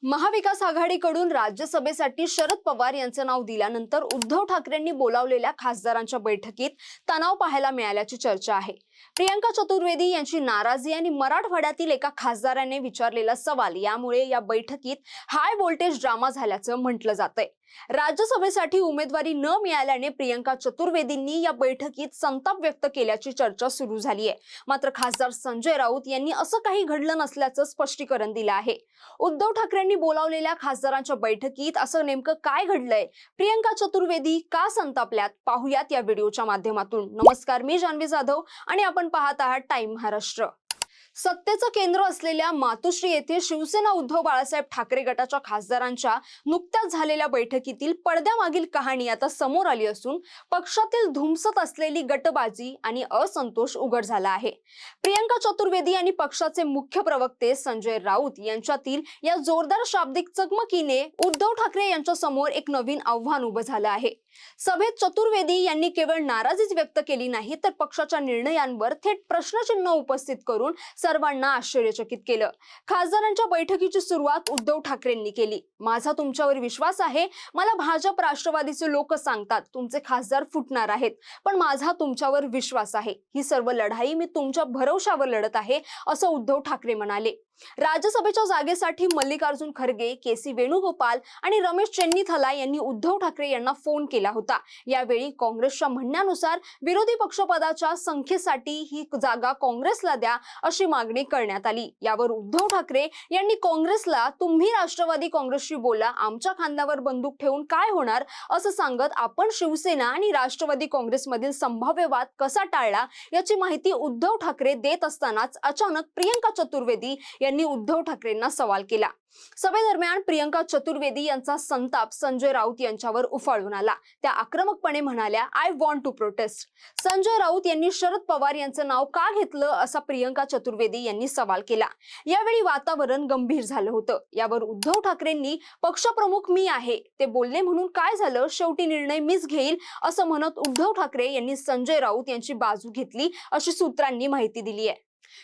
महाविकास आघाडीकडून राज्यसभेसाठी शरद पवार यांचं नाव दिल्यानंतर उद्धव ठाकरेंनी बोलावलेल्या खासदारांच्या बैठकीत तणाव पाहायला मिळाल्याची चर्चा आहे। प्रियंका चतुर्वेदी यांची नाराजी आणि मराठवाड्यातील एका खासदाराने विचारलेला सवाल यामुळे या बैठकीत हाय व्होल्टेज ड्रामा झाल्याचं म्हटलं जातंय। राज्यसभेसाठी उमेदवारी न मिळाल्याने प्रियंका चतुर्वेदींनी या बैठकीत संताप व्यक्त केल्याची चर्चा सुरू झाली आहे। मात्र खासदार संजय राऊत यांनी असं काही घडलं नसल्याचं स्पष्टीकरण दिलं आहे। उद्धव ठाकरेंनी बोलावलेल्या खासदारांच्या बैठकीत असं नेमकं काय घडलंय, प्रियंका चतुर्वेदी का संतापल्यात, पाहूयात या व्हिडिओच्या माध्यमातून। नमस्कार, मी जान्हवी जाधव आणि आपण पाहत आहात टाइम महाराष्ट्र। सत्तेचं केंद्र असलेल्या मातोश्री येथे शिवसेना उद्धव बाळासाहेब ठाकरे गटाच्या खासदारांच्या नुकत्याच झालेल्या बैठकीतील पडद्यामागील कहाणी आता समोर आली असून पक्षातील धुमसत असलेली गटबाजी आणि असंतोष उघड झाला आहे। प्रियंका चतुर्वेदी आणि पक्षाचे मुख्य प्रवक्ते संजय राऊत यांच्यातील या जोरदार शाब्दिक चकमकीने उद्धव ठाकरे यांच्या समोर एक नवीन आव्हान उभं झालं आहे। सभेत चतुर्वेदी यांनी केवळ नाराजीच व्यक्त केली नाही, तर पक्षाच्या निर्णयांवर थेट प्रश्नचिन्ह उपस्थित करून सर्वांना आश्चर्यचकित केलं। खासदारांच्या बैठकीची सुरुवात उद्धव ठाकरेंनी केली। माझा तुमच्यावर विश्वास आहे, मला भाजप राष्ट्रवादीचे लोक सांगतात तुमचे खासदार फुटणार आहेत, पण माझा तुमच्यावर विश्वास आहे। ही सर्व लढाई मी तुमच्या भरवशावर लढत आहे, असं उद्धव ठाकरे म्हणाले। राज्यसभेच्या जागेसाठी मल्लिकार्जुन खरगे, केसी वेणुगोपाल आणि रमेश चेन्नीथला यांनी उद्धव ठाकरे यांना फोन केला होता। यावेळी काँग्रेसच्या म्हणण्यानुसार विरोधी पक्षपदाच्या संख्येसाठी ही जागा काँग्रेसला द्या अशी मागणी करण्यात आली। यावर उद्धव ठाकरे यांनी काँग्रेसला तुम्ही राष्ट्रवादी काँग्रेसशी बोला, आमच्या खांद्यावर बंदूक ठेवून काय होणार असं सांगत आपण शिवसेना आणि राष्ट्रवादी काँग्रेसमधील संभाव्य वाद कसा टाळला याची माहिती उद्धव ठाकरे देत असतानाच अचानक प्रियंका चतुर्वेदी यांनी उद्धव ठाकरेंना सवाल केला। सभेदरम्यान प्रियंका चतुर्वेदी यांचा संताप संजय राऊत यांच्यावर उफाळून आला। त्या आक्रमकपणे म्हणाल्या, I want to protest. Sanjay Raut यांनी शरद पवार यांचं नाव का घेतलं असा प्रियंका चतुर्वेदी यांनी सवाल केला। यावेळी वातावरण गंभीर झालं होतं। यावर उद्धव ठाकरेंनी पक्षप्रमुख मी आहे, ते बोलले म्हणून काय झालं, शेवटी निर्णय मीच घेईल असं म्हणत उद्धव ठाकरे यांनी संजय राऊत यांची बाजू घेतली अशी सूत्रांनी माहिती दिली आहे।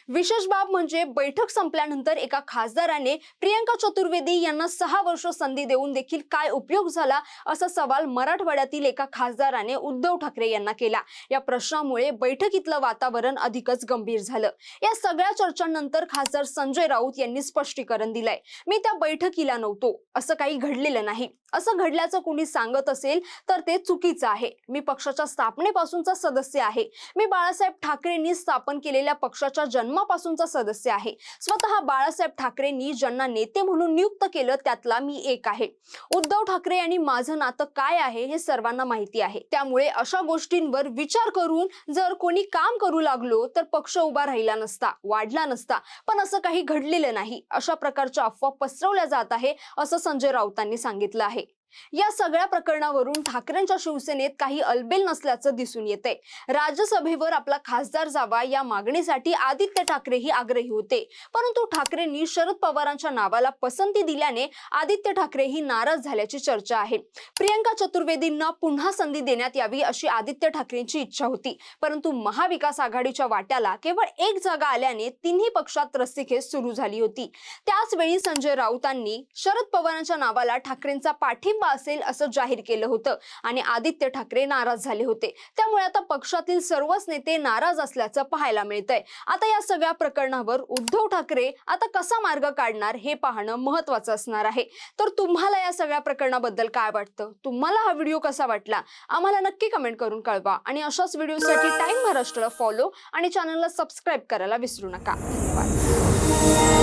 विशेष बाब म्हणजे बैठक संपल्यानंतर एका खासदाराने प्रियंका चतुर्वेदी यांना 6 वर्ष संधी देऊन देखील काय उपयोग झाला असा सवाल मराठवाड्यातील एका खासदाराने उद्धव ठाकरे यांना केला। या प्रश्नामुळे बैठकीतलं वातावरण अधिकच गंभीर झालं। या सगळ्या चर्चांनंतर खासदार संजय राऊत यांनी स्पष्टीकरण दिलंय, मी त्या बैठकीला नव्हतो, असं काही घडलेलं नाही। असं घडल्याचं कोणी सांगत असेल तर ते चुकीचं आहे। मी पक्षाच्या स्थापनेपासूनचा सदस्य आहे। मी बाळासाहेब ठाकरेंनी स्थापन केलेल्या पक्षाच्या जन्मापासूनचा सदस्य आहे। स्वतः बाळासाहेब ठाकरेंनी ज्यांना नेते म्हणून नियुक्त केलं त्यातला मी एक आहे। उद्धव ठाकरे आणि माझं नातं काय आहे हे सर्वांना माहिती आहे। त्यामुळे अशा गोष्टींवर विचार करून जर कोणी काम करू लागलो तर पक्ष उभा राहिला नसता, वाढला नसता, पण असं काही घडलेलं नाही। अशा प्रकारच्या अफवा पसरवल्या जात आहे असं संजय राऊतांनी सांगितलं आहे। या सगळ्या प्रकरणावरून ठाकरेंच्या शिवसेनेत काही अलबेल नसल्याचं दिसून येतंय। राज्यसभेवर आपला खासदार जावा या मागणीसाठी आदित्य ठाकरे ही आग्रही होते, परंतु ठाकरेंनी शरद पवारांच्या नावाला पसंती दिल्याने आदित्य ठाकरे ही नाराज झाल्याची चर्चा आहे। प्रियंका चतुर्वेदींना पुन्हा संधी देण्यात यावी अशी आदित्य ठाकरेंची इच्छा होती, परंतु महाविकास आघाडीच्या वाट्याला केवळ एक जागा आल्याने तिन्ही पक्षात रस्सीखेच सुरू झाली होती। त्याच वेळी संजय राऊतांनी शरद पवारांच्या नावाला ठाकरेंचा पाठिंबा असेल असं जाहीर केलं होतं आणि आदित्य ठाकरे नाराज झाले होते। त्यामुळे आता पक्षातील सर्वच नेते नाराज असल्याचं पाहायला मिळतंय। आता या सगळ्या प्रकरणावर उद्धव ठाकरे आता कसा मार्ग काढणार हे पाहणं महत्त्वाचं असणार आहे। तर तुम्हाला या सगळ्या प्रकरणाबद्दल काय वाटतं, तुम्हाला हा व्हिडिओ कसा वाटला आम्हाला नक्की कमेंट करून कळवा आणि अशाच व्हिडिओसाठी टाइम महाराष्ट्राला फॉलो आणि चॅनलला सबस्क्राईब करायला विसरू नका। धन्यवाद।